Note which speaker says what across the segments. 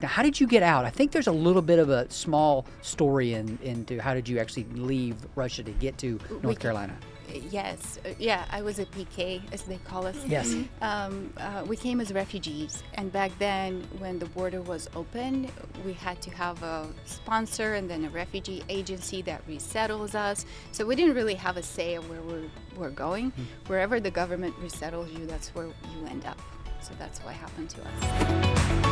Speaker 1: Now, how did you get out? I think there's a little bit of a small story into how did you actually leave Russia to get to North Carolina?
Speaker 2: Yes. Yeah, I was a PK, as they call us.
Speaker 1: Yes.
Speaker 2: We came as refugees. And back then, when the border was open, we had to have a sponsor and then a refugee agency that resettles us. So we didn't really have a say of where we're going. Wherever the government resettles you, that's where you end up. So that's what happened to us.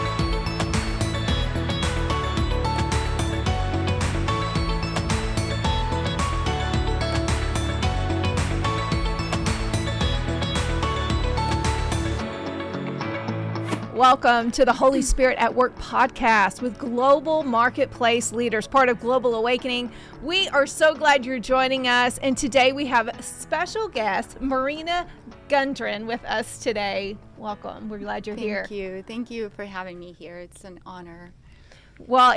Speaker 3: Welcome to the Holy Spirit at Work podcast with global marketplace leaders, part of Global Awakening. We are so glad you're joining us. And today we have a special guest, Marina Gunther, with us today. Welcome. We're glad you're here.
Speaker 2: Thank you. Thank you for having me here. It's an honor.
Speaker 3: Well,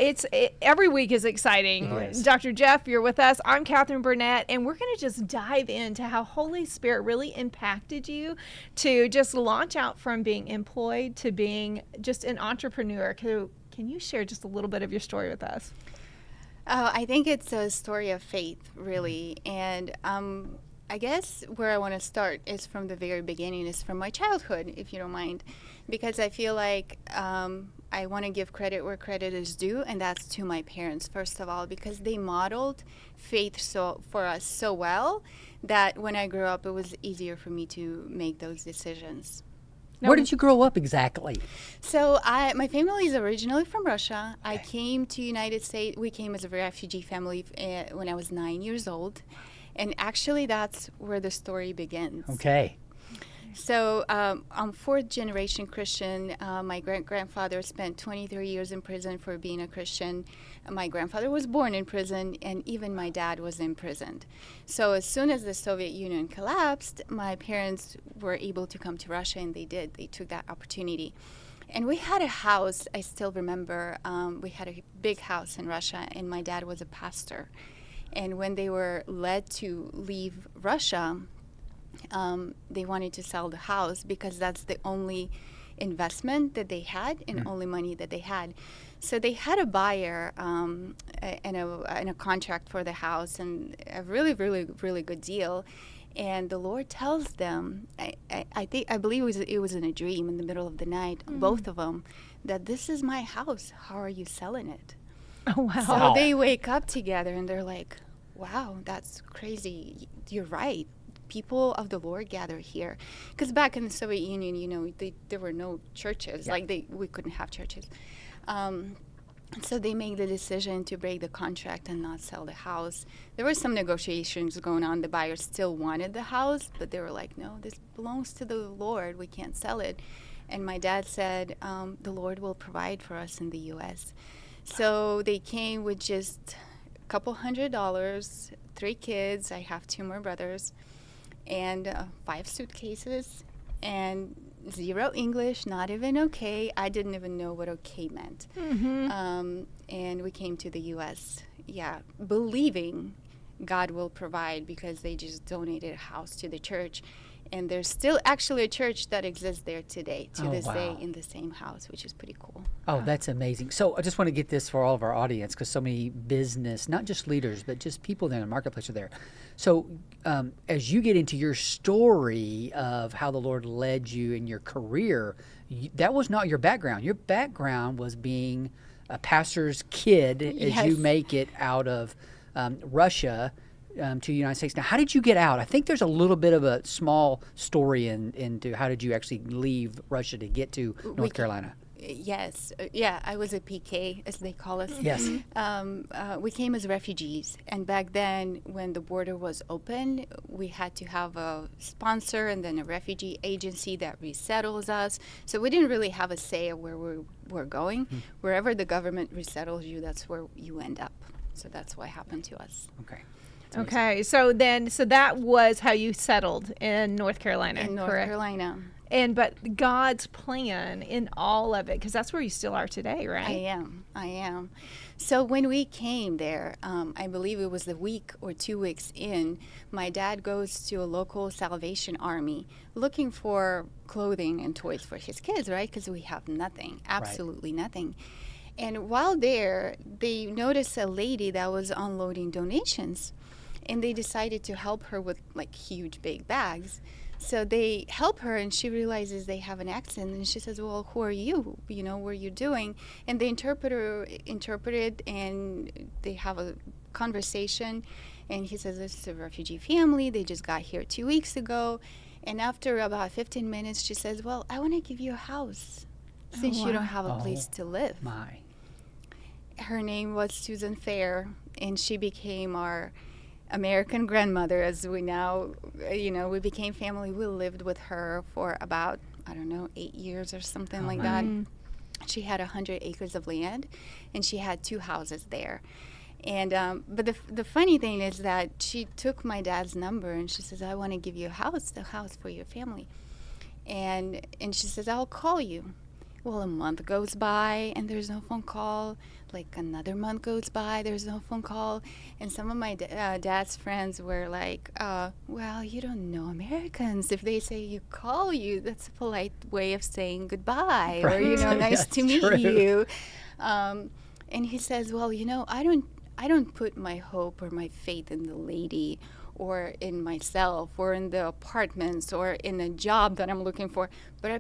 Speaker 3: every week is exciting.
Speaker 1: Yes.
Speaker 3: Dr. Jeff, you're with us. I'm Katherine Burnett, and we're going to just dive into how Holy Spirit really impacted you to just launch out from being employed to being just an entrepreneur. Can you share just a little bit of your story with us?
Speaker 2: I think it's a story of faith, really. And I guess where I want to start is from the very beginning, is from my childhood, if you don't mind, because I feel like I want to give credit where credit is due, and that's to my parents, first of all, because they modeled faith for us so well that when I grew up, it was easier for me to make those decisions.
Speaker 1: Where did you grow up exactly?
Speaker 2: So my family is originally from Russia.
Speaker 1: Okay.
Speaker 2: I came to United States. We came as a refugee family when I was 9 years old. And actually, that's where the story begins.
Speaker 1: Okay.
Speaker 2: So I'm fourth generation Christian. My great-grandfather spent 23 years in prison for being a Christian. My grandfather was born in prison, and even my dad was imprisoned. So as soon as the Soviet Union collapsed, my parents were able to come to Russia, and they did. They took that opportunity. And we had a house, I still remember, we had a big house in Russia, and my dad was a pastor. And when they were led to leave Russia, they wanted to sell the house because that's the only investment that they had and only money that they had. So they had a buyer and a contract for the house and a really, really, really good deal. And the Lord tells them, I believe it was in a dream in the middle of the night, both of them, that this is my house. How are you selling it?
Speaker 3: Oh, wow.
Speaker 2: So they wake up together and they're like, wow, that's crazy. You're right. People of the Lord gather here. Because back in the Soviet Union, there were no churches.
Speaker 1: Yeah.
Speaker 2: We couldn't have churches. So they made the decision to break the contract and not sell the house. There were some negotiations going on. The buyer still wanted the house, but they were like, no, this belongs to the Lord. We can't sell it. And my dad said, the Lord will provide for us in the U.S. So they came with just a couple $100, 3 kids. I have 2 more brothers. And 5 suitcases and 0 English, not even okay. I didn't even know what okay meant. And we came to the U.S., believing God will provide because they just donated a house to the church. And there's still actually a church that exists there today, to this day, in the same house, which is pretty cool.
Speaker 1: Oh, that's amazing. So I just want to get this for all of our audience, because so many business, not just leaders, but just people there in the marketplace are there. So as you get into your story of how the Lord led you in your career, that was not your background. Your background was being a pastor's kid as you make it out of Russia to the United States. Now, how did you get out? I think there's a little bit of a small story into how did you actually leave Russia to get to North Carolina?
Speaker 2: Yes. Yeah, I was a PK, as they call us.
Speaker 1: Yes.
Speaker 2: We came as refugees. And back then, when the border was open, we had to have a sponsor and then a refugee agency that resettles us. So we didn't really have a say of where we're going. Wherever the government resettles you, that's where you end up. So that's what happened to us.
Speaker 1: Okay.
Speaker 3: Okay, so that was how you settled in North Carolina,
Speaker 2: In North
Speaker 3: correct?
Speaker 2: Carolina.
Speaker 3: But God's plan in all of it, because that's where you still are today, right?
Speaker 2: I am. So when we came there, I believe it was a week or 2 weeks in, my dad goes to a local Salvation Army looking for clothing and toys for his kids, right? Because we have nothing, absolutely nothing. And while there, they noticed a lady that was unloading donations, and they decided to help her with like huge big bags. So they help her, and she realizes they have an accent, and she says, well, who are you? You know, what are you doing? And the interpreter interpreted, and they have a conversation, and he says, it's a refugee family. They just got here 2 weeks ago. And after about 15 minutes, she says, well, I want to give you a house since you don't have a place to live.
Speaker 1: My.
Speaker 2: Her name was Susan Fair, and she became our American grandmother. As we now, we became family. We lived with her for about, 8 years or something like that. She had 100 acres of land, and she had 2 houses there. And but the funny thing is that she took my dad's number, and she says, I want to give you a house for your family. And she says, I'll call you. Well, a month goes by, and there's no phone call. Like another month goes by, there's no phone call. And some of my dad's friends were like, well, you don't know Americans. If they say you call you, that's a polite way of saying goodbye,
Speaker 1: Right.
Speaker 2: or, nice to meet
Speaker 1: true.
Speaker 2: you. And he says, well, I don't put my hope or my faith in the lady or in myself or in the apartments or in a job that I'm looking for, but I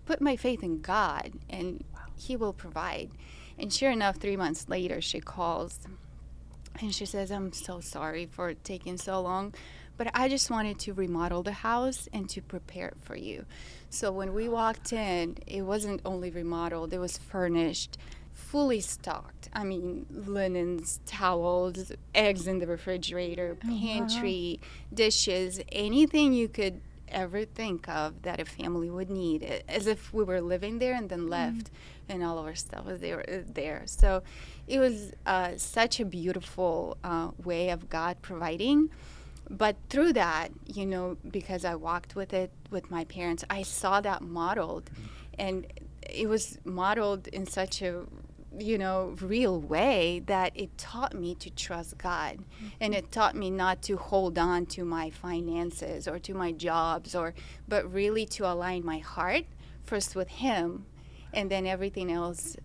Speaker 2: put my faith in God, and he will provide. And sure enough, 3 months later, she calls, and she says, I'm so sorry for taking so long, but I just wanted to remodel the house and to prepare it for you. So when we walked in, it wasn't only remodeled, it was furnished, fully stocked. I mean, linens, towels, eggs in the refrigerator, pantry, dishes, anything you could ever think of that a family would need, as if we were living there and then left, and all of our stuff was there. So it was such a beautiful way of God providing. But through that, because I walked with it with my parents, I saw that modeled, and it was modeled in such a real way that it taught me to trust God, and it taught me not to hold on to my finances or to my jobs, but really to align my heart first with Him, and then everything else,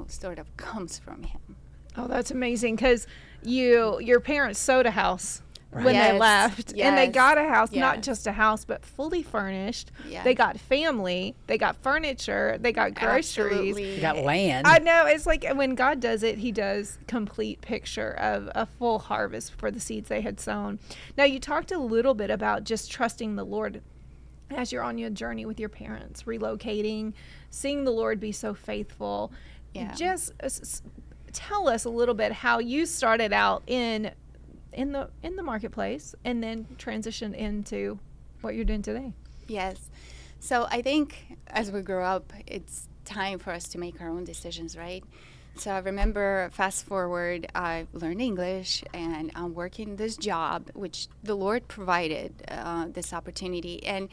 Speaker 2: sort of comes from Him.
Speaker 3: Oh, that's amazing, because your parents sold a house when they
Speaker 2: Yes,
Speaker 3: left, and they
Speaker 2: yes,
Speaker 3: got a house, not
Speaker 2: yes.
Speaker 3: just a house, but fully furnished.
Speaker 2: Yes.
Speaker 3: They got family, they got furniture, they got groceries.
Speaker 2: Absolutely.
Speaker 1: You got land.
Speaker 3: I know, it's like when God does it, He does complete picture of a full harvest for the seeds they had sown. Now, you talked a little bit about just trusting the Lord as you're on your journey with your parents, relocating, seeing the Lord be so faithful.
Speaker 2: Yeah.
Speaker 3: Just tell us a little bit how you started out in the marketplace and then transitioned into what you're doing today.
Speaker 2: Yes. So I think as we grow up, it's time for us to make our own decisions, right? So I remember, fast forward, I learned English, and I'm working this job, which the Lord provided this opportunity. And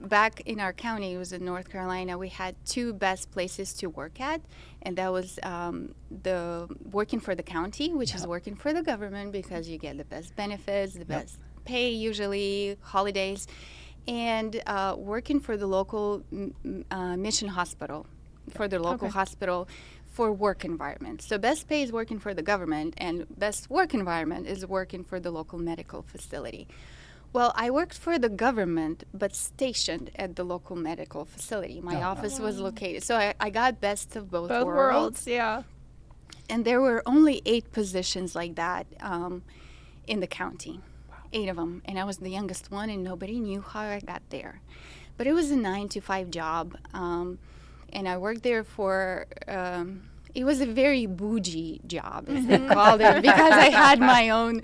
Speaker 2: back in our county, it was in North Carolina, we had 2 best places to work at, and that was the working for the county, which is working for the government, because you get the best benefits, the best pay usually, holidays, and working for the local mission hospital, for the local hospital, for work environment. So best pay is working for the government, and best work environment is working for the local medical facility. Well, I worked for the government, but stationed at the local medical facility. My office was located. So I got best of both worlds.
Speaker 3: Yeah.
Speaker 2: And there were only 8 positions like that in the county, 8 of them. And I was the youngest one, and nobody knew how I got there. But it was a 9-to-5 job. And I worked there for, it was a very bougie job, as they called it, because I had my own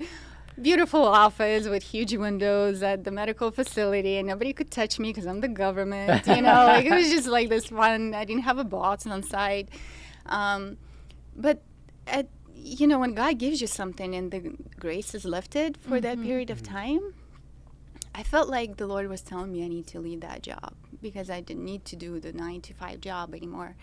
Speaker 2: beautiful office with huge windows at the medical facility, and nobody could touch me because I'm the government, like it was just like this fun. I didn't have a boss on site. But when God gives you something and the grace is lifted for that period of time, I felt like the Lord was telling me I need to leave that job, because I didn't need to do the 9-to-5 job anymore.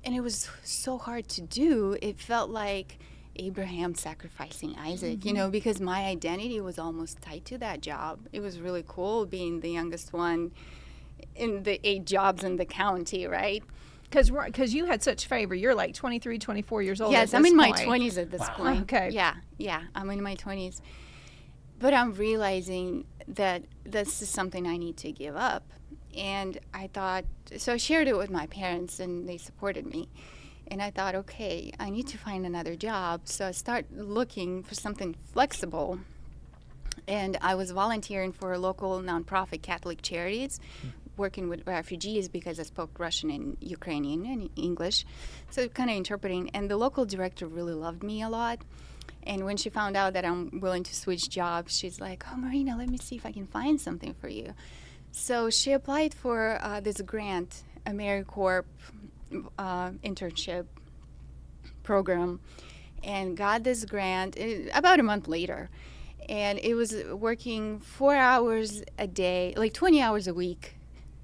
Speaker 2: And it was so hard to do. It felt like Abraham sacrificing Isaac, because my identity was almost tied to that job. It was really cool being the youngest one in the 8 jobs in the county, right?
Speaker 3: Because you had such favor. You're like 23, 24 years old.
Speaker 2: Yes,
Speaker 3: at
Speaker 2: I'm
Speaker 3: this
Speaker 2: in my
Speaker 3: point.
Speaker 2: 20s at this point.
Speaker 3: Okay.
Speaker 2: Yeah, I'm in my 20s. But I'm realizing that this is something I need to give up. And I thought, so I shared it with my parents, and they supported me. And I thought, okay, I need to find another job. So I started looking for something flexible. And I was volunteering for local nonprofit Catholic charities, working with refugees because I spoke Russian and Ukrainian and English. So kind of interpreting. And the local director really loved me a lot. And when she found out that I'm willing to switch jobs, she's like, oh, Marina, let me see if I can find something for you. So she applied for this grant, AmeriCorps internship program, and got this grant about a month later. And it was working 4 hours a day, like 20 hours a week,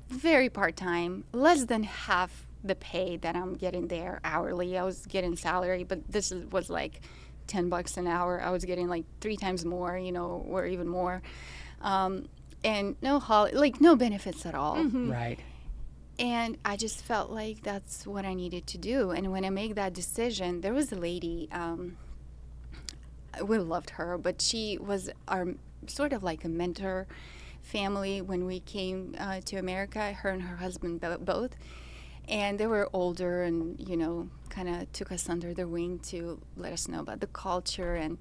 Speaker 2: very part-time, less than half the pay that I'm getting there hourly. I was getting salary, but this was like $10 an hour. I was getting like 3 times more, or even more. And no benefits at all.
Speaker 3: Mm-hmm.
Speaker 1: Right.
Speaker 2: And I just felt like that's what I needed to do. And when I made that decision, there was a lady, we loved her, but she was our sort of like a mentor family when we came to America, her and her husband both. And they were older and, kind of took us under their wing to let us know about the culture. And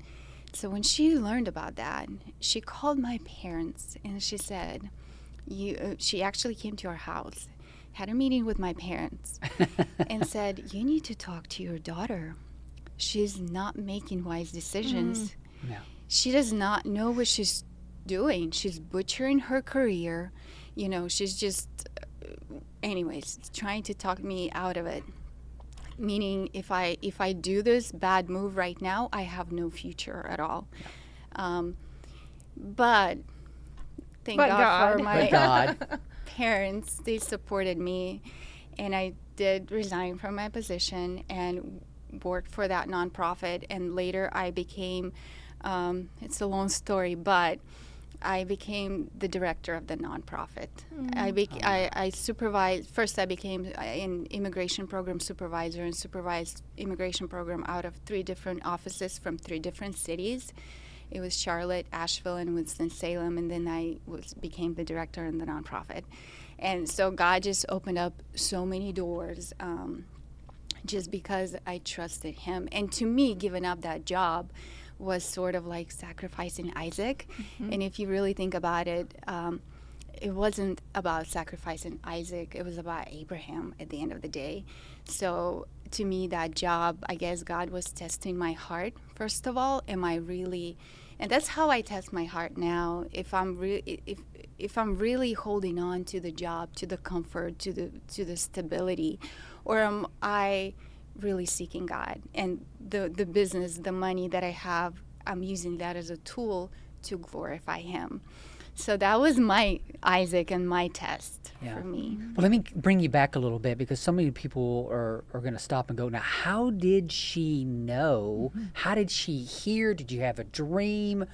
Speaker 2: so when she learned about that, she called my parents and she said, she actually came to our house, had a meeting with my parents, and said, you need to talk to your daughter. She's not making wise decisions.
Speaker 1: No.
Speaker 2: She does not know what she's doing. She's butchering her career. She's just, anyways, trying to talk me out of it. Meaning, if I do this bad move right now, I have no future at all. But thank God for my parents. They supported me, and I did resign from my position and worked for that nonprofit. And later, I became. It's a long story, but I became the director of the nonprofit. I supervised. First, I became an immigration program supervisor and supervised immigration program out of 3 different offices from 3 different cities. It was Charlotte, Asheville, and Winston-Salem, and then I became the director in the nonprofit. And so God just opened up so many doors just because I trusted Him. And to me, giving up that job was sort of like sacrificing Isaac. Mm-hmm. And if you really think about it, it wasn't about sacrificing Isaac. It was about Abraham at the end of the day. So to me, that job, I guess God was testing my heart, first of all. Am I really, and that's how I test my heart now. If I'm really holding on to the job, to the comfort, to the stability, or am I really seeking God? And the business, the money that I have, I'm using that as a tool to glorify Him. So that was my Isaac and my test for me.
Speaker 1: Well, let me bring you back a little bit, because so many people are going to stop and go, now, how did she know? Mm-hmm. How did she hear? Did you have a dream?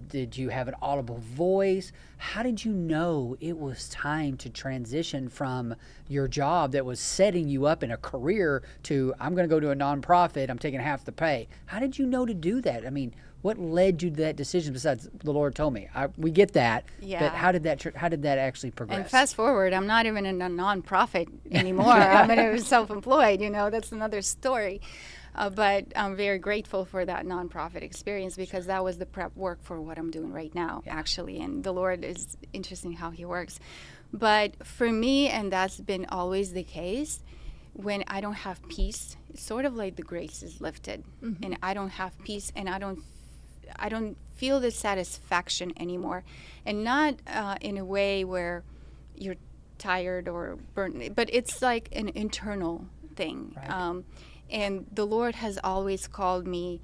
Speaker 1: Did you have an audible voice? How did you know it was time to transition from your job that was setting you up in a career to, I'm going to go to a nonprofit, I'm taking half the pay? How did you know to do that? I mean, what led you to that decision besides the Lord told me? We get that, but how did that actually progress?
Speaker 2: And fast forward, I'm not even in a nonprofit anymore. I'm self-employed, that's another story. But I'm very grateful for that nonprofit experience, because that was the prep work for what I'm doing right now, actually. And the Lord is interesting how He works. But for me, and that's been always the case, when I don't have peace, it's sort of like the grace is lifted. Mm-hmm. And I don't have peace, and I don't feel the satisfaction anymore. And not in a way where you're tired or burnt, but it's like an internal thing. Right. And the Lord has always called me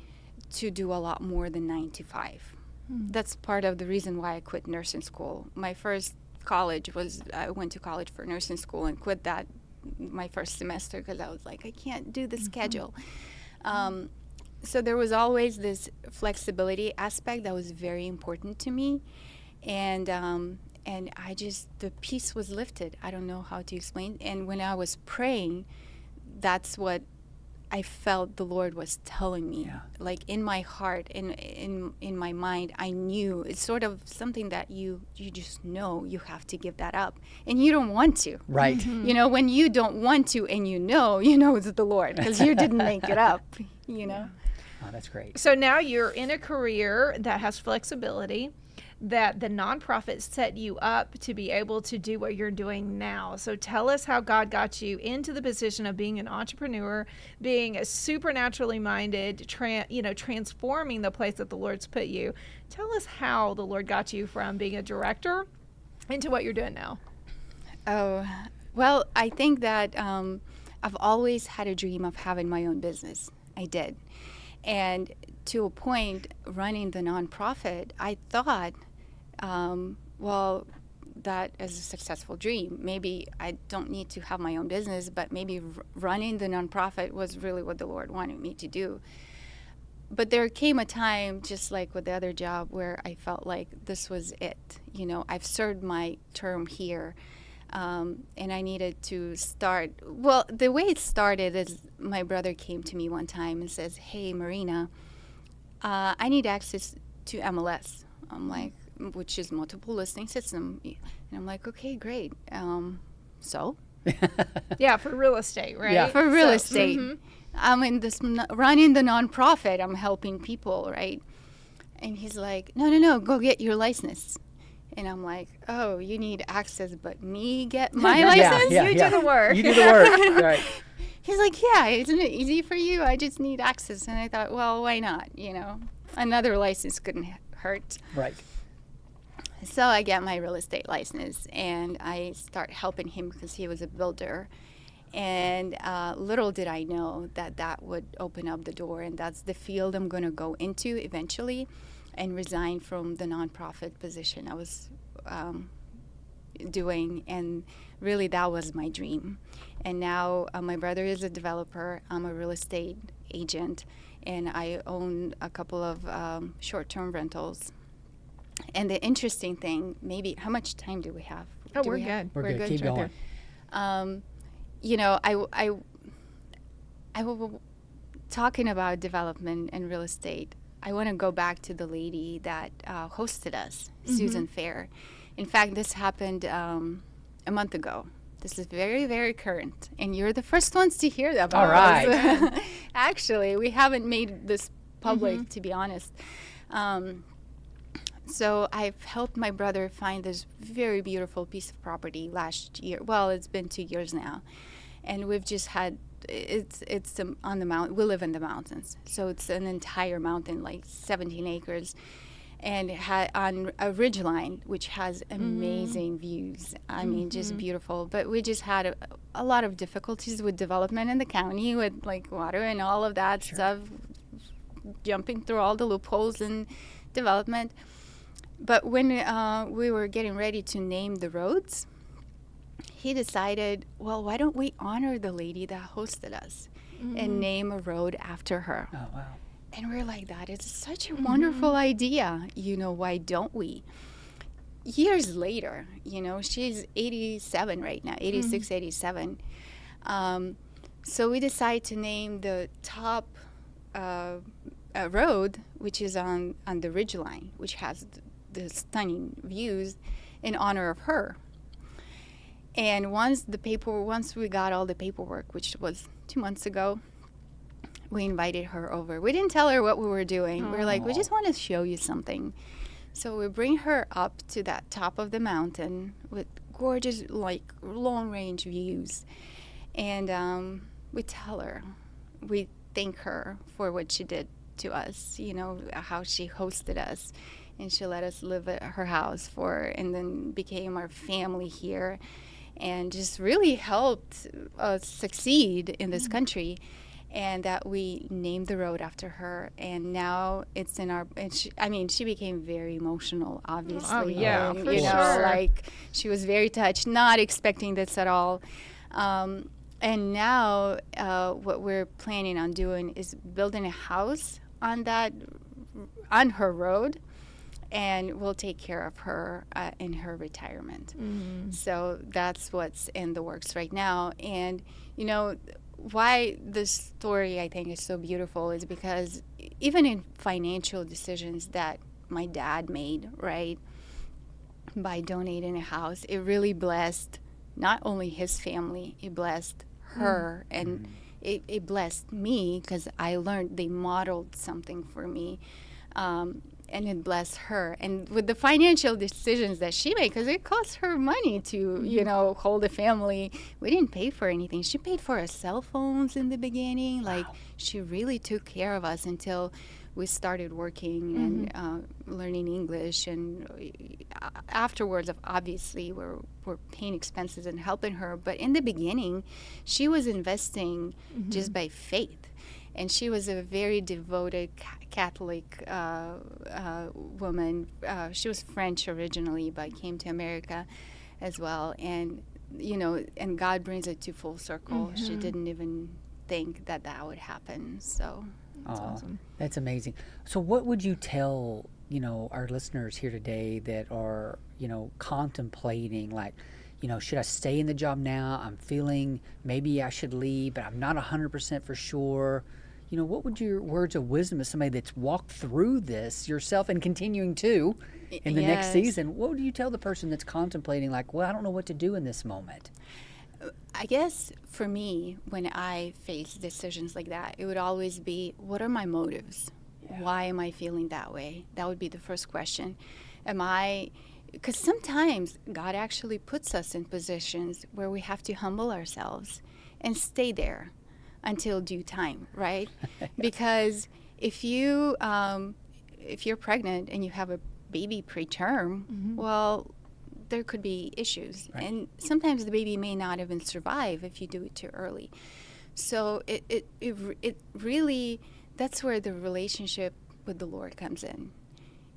Speaker 2: to do a lot more than 9 to 5. Mm. That's part of the reason why I quit nursing school. My first college I went to college for nursing school and quit that my first semester because I was like, I can't do the schedule. So there was always this flexibility aspect that was very important to me. And and the peace was lifted. I don't know how to explain. And when I was praying, that's what I felt the Lord was telling me.
Speaker 1: Yeah.
Speaker 2: Like in my heart, in my mind, I knew it's sort of something that you just know you have to give that up, and you don't want to.
Speaker 1: Right.
Speaker 3: Mm-hmm.
Speaker 2: You know, when you don't want to, and you know it's the Lord because you didn't make it up. You know.
Speaker 1: Oh, that's great.
Speaker 3: So now you're in a career that has flexibility, that the nonprofit set you up to be able to do what you're doing now. So tell us how God got you into the position of being an entrepreneur, being a supernaturally minded, transforming the place that the Lord's put you. Tell us how the Lord got you from being a director into what you're doing now.
Speaker 2: Oh, well, I think that I've always had a dream of having my own business. I did. And to a point, running the nonprofit, I thought, well, that is a successful dream. Maybe I don't need to have my own business, but maybe running the nonprofit was really what the Lord wanted me to do. But there came a time, just like with the other job, where I felt like this was it. You know, I've served my term here. And I needed to start. Well, the way it started is my brother came to me one time and says, "Hey, Marina, I need access to MLS." I'm like, which is multiple listing system. And I'm like, okay, great. So?
Speaker 3: Yeah, for real estate, right?
Speaker 1: Yeah.
Speaker 2: For real
Speaker 3: So-
Speaker 2: estate.
Speaker 3: Mhm.
Speaker 2: I'm in this, running the nonprofit. I'm helping people, right? And he's like, no, go get your license. And I'm like, oh, you need access, but me get my license?
Speaker 1: Yeah,
Speaker 3: You do
Speaker 1: yeah.
Speaker 3: the work.
Speaker 1: You do the work. Right.
Speaker 2: He's like, yeah, isn't it easy for you? I just need access. And I thought, well, why not? You know, another license couldn't hurt.
Speaker 1: Right.
Speaker 2: So I get my real estate license, and I start helping him because he was a builder. And little did I know that would open up the door, and that's the field I'm going to go into eventually, and resign from the nonprofit position I was doing. And really, that was my dream. And now my brother is a developer. I'm a real estate agent, and I own a couple of short-term rentals. And the interesting thing, maybe, how much time do we have?
Speaker 3: Oh,
Speaker 2: Do
Speaker 3: we're
Speaker 2: we have-
Speaker 3: good.
Speaker 1: We're good. Keep
Speaker 3: Right
Speaker 1: going.
Speaker 3: there.
Speaker 2: You know, I will talking about development and real estate. I want to go back to the lady that hosted us, Susan Fair. In fact, this happened a month ago. This is very, very current, and you're the first ones to hear about
Speaker 1: All right.
Speaker 2: this. Actually, we haven't made this public, to be honest. So I've helped my brother find this very beautiful piece of property last year. Well, it's been 2 years now, and we've just had it's on the mountain. We live in the mountains, so it's an entire mountain, like 17 acres, and on a ridge line, which has amazing views. I mean, just beautiful. But we just had a lot of difficulties with development in the county, with like water and all of that stuff, jumping through all the loopholes in development. But when we were getting ready to name the roads, he decided, well, why don't we honor the lady that hosted us and name a road after her?
Speaker 1: Oh, wow.
Speaker 2: And we're like, that is such a wonderful idea. You know, why don't we? Years later, you know, she's 87 right now, 86, 87. So we decided to name the top road, which is on the ridge line, which has the stunning views, in honor of her. And once we got all the paperwork, which was 2 months ago, we invited her over. We didn't tell her what we were doing. We were like, we just want to show you something. So we bring her up to that top of the mountain with gorgeous, like, long-range views. And we tell her, we thank her for what she did to us, you know, how she hosted us. And she let us live at her house and then became our family here, and just really helped us succeed in this country. And that we named the road after her, and now it's in our. And she became very emotional, obviously.
Speaker 3: Oh, yeah,
Speaker 2: and,
Speaker 3: for
Speaker 2: you know,
Speaker 3: sure.
Speaker 2: like she was very touched, not expecting this at all. And now, what we're planning on doing is building a house on her road, and we'll take care of her in her retirement. So that's what's in the works right now. And, you know, why this story I think is so beautiful is because even in financial decisions that my dad made, right, by donating a house, it really blessed not only his family, it blessed her, and it blessed me because I learned they modeled something for me. And it blessed her. And with the financial decisions that she made, because it cost her money to, you know, hold a family. We didn't pay for anything. She paid for our cell phones in the beginning. Like, she really took care of us until we started working and learning English. And afterwards, obviously, we're paying expenses and helping her. But in the beginning, she was investing just by faith. And she was a very devoted Catholic woman. She was French originally, but came to America as well. And, you know, and God brings it to full circle. She didn't even think that that would happen. So
Speaker 3: That's awesome.
Speaker 1: That's amazing. So what would you tell, you know, our listeners here today that are, you know, contemplating, like, you know, should I stay in the job now? I'm feeling maybe I should leave, but I'm not 100% for sure. You know, what would your words of wisdom as somebody that's walked through this yourself and continuing to in the next season? What would you tell the person that's contemplating, like, well, I don't know what to do in this moment?
Speaker 2: I guess for me, when I face decisions like that, it would always be, what are my motives? Why am I feeling that way? That would be the first question. Because sometimes God actually puts us in positions where we have to humble ourselves and stay there until due time, right? Because if you're pregnant and you have a baby preterm, well, there could be issues. Right. And sometimes the baby may not even survive if you do it too early. So it really, that's where the relationship with the Lord comes in.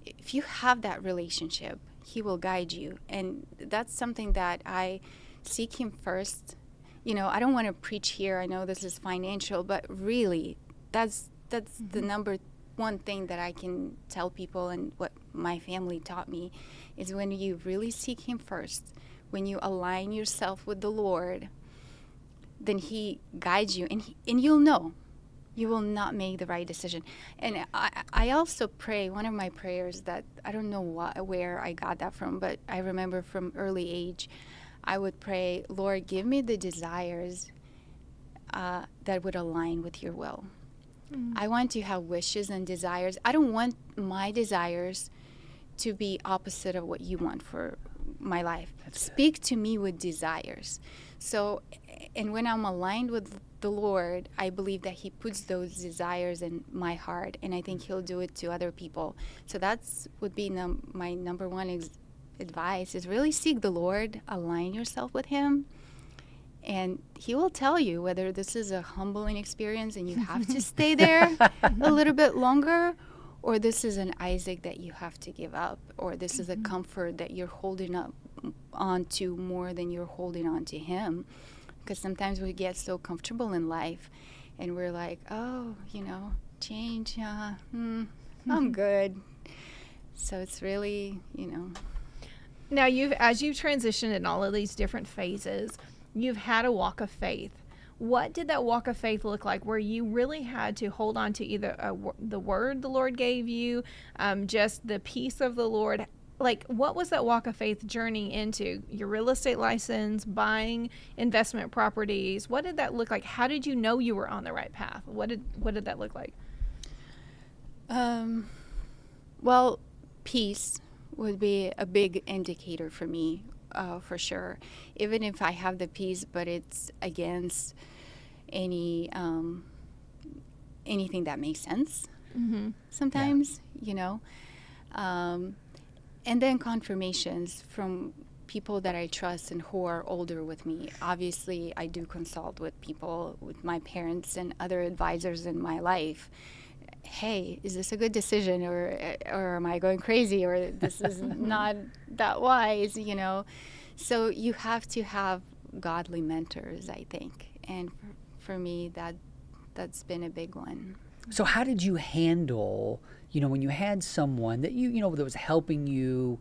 Speaker 2: If you have that relationship, He will guide you. And that's something that I seek Him first. You know, I don't want to preach here. I know this is financial, but really, that's the number one thing that I can tell people, and what my family taught me, is when you really seek Him first, when you align yourself with the Lord, then He guides you, and you'll know. You will not make the right decision. And I also pray, one of my prayers that, I don't know where I got that from, but I remember from early age, I would pray, Lord, give me the desires that would align with your will. I want to have wishes and desires. I don't want my desires to be opposite of what you want for my life. Speak to me with desires. So, and when I'm aligned with the Lord, I believe that He puts those desires in my heart, and I think He'll do it to other people. So that's would be my number one advice, is really seek the Lord, align yourself with Him, and He will tell you whether this is a humbling experience and you have to stay there a little bit longer, or this is an Isaac that you have to give up, or this is a comfort that you're holding on to more than you're holding on to Him. Because sometimes we get so comfortable in life and we're like, oh, you know, change, I'm good. So it's really, you know.
Speaker 3: Now, as you've transitioned in all of these different phases, you've had a walk of faith. What did that walk of faith look like, where you really had to hold on to either the word the Lord gave you, just the peace of the Lord? Like, what was that walk of faith journey into? Your real estate license, buying investment properties. What did that look like? How did you know you were on the right path? What did that look like?
Speaker 2: Well, peace would be a big indicator for me, for sure. Even if I have the peace, but it's against anything that makes sense. Sometimes, you know. And then confirmations from people that I trust and who are older with me. Obviously, I do consult with people, with my parents and other advisors in my life. Hey, is this a good decision, or am I going crazy, or this is not that wise, you know? So you have to have godly mentors, I think. And for me, that's been a big one.
Speaker 1: So how did you handle, when you had someone that that was helping you,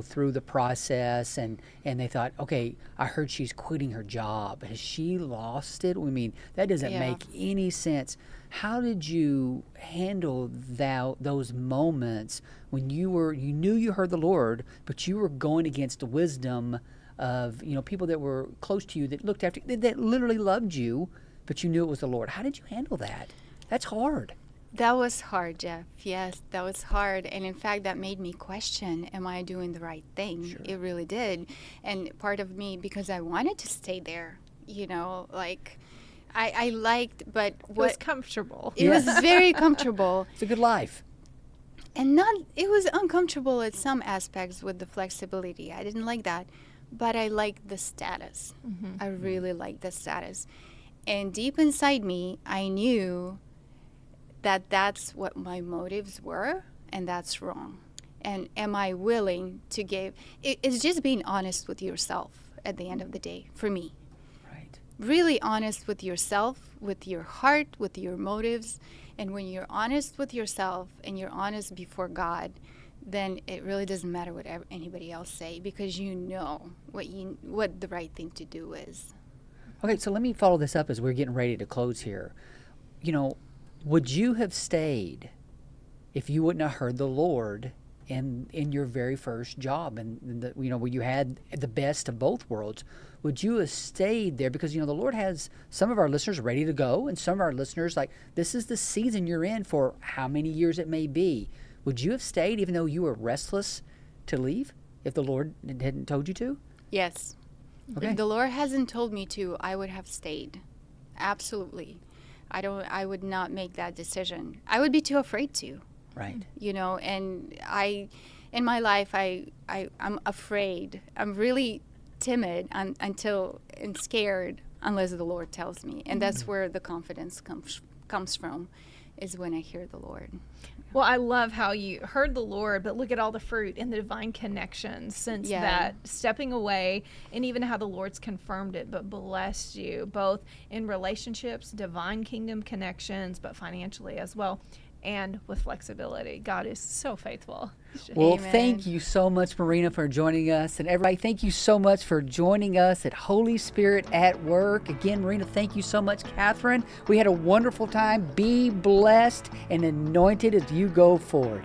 Speaker 1: through the process, and they thought, okay, I heard she's quitting her job. Has she lost it? I mean, that doesn't make any sense. How did you handle those moments when you knew you heard the Lord, but you were going against the wisdom of, people that were close to you, that looked after you, that literally loved you, but you knew it was the Lord? How did you handle that? That's hard.
Speaker 2: That was hard, Jeff. Yes, that was hard. And in fact, that made me question, am I doing the right thing?
Speaker 1: Sure.
Speaker 2: It really did. And part of me, because I wanted to stay there, I liked, but
Speaker 3: It was comfortable.
Speaker 2: It was very comfortable.
Speaker 1: It's a good life.
Speaker 2: And it was uncomfortable at some aspects with the flexibility. I didn't like that. But I liked the status. I really liked the status. And deep inside me, I knew that that's what my motives were, and that's wrong. And am I willing to give? It's just being honest with yourself at the end of the day, for me.
Speaker 1: Right.
Speaker 2: Really honest with yourself, with your heart, with your motives. And when you're honest with yourself and you're honest before God, then it really doesn't matter what anybody else say, because you know what the right thing to do is.
Speaker 1: Okay, so let me follow this up as we're getting ready to close here. Would you have stayed if you wouldn't have heard the Lord in your very first job, and where you had the best of both worlds? Would you have stayed there? Because the Lord has some of our listeners ready to go, and some of our listeners, like, this is the season you're in for how many years it may be. Would you have stayed even though you were restless to leave, if the Lord hadn't told you to?
Speaker 2: Yes.
Speaker 1: Okay.
Speaker 2: If the Lord hasn't told me to, I would have stayed. Absolutely. I would not make that decision. I would be too afraid to.
Speaker 1: Right.
Speaker 2: And in my life, I'm afraid. I'm really timid and scared unless the Lord tells me. And that's where the confidence comes from, is when I hear the Lord.
Speaker 3: Well, I love how you heard the Lord, but look at all the fruit and the divine connections since that stepping away, and even how the Lord's confirmed it, but blessed you both in relationships, divine kingdom connections, but financially as well, and with flexibility. God is so faithful.
Speaker 1: Well,
Speaker 2: Amen.
Speaker 1: Thank you so much, Marina, for joining us. And everybody, thank you so much for joining us at Holy Spirit at Work. Again, Marina, thank you so much, Catherine. We had a wonderful time. Be blessed and anointed as you go forward.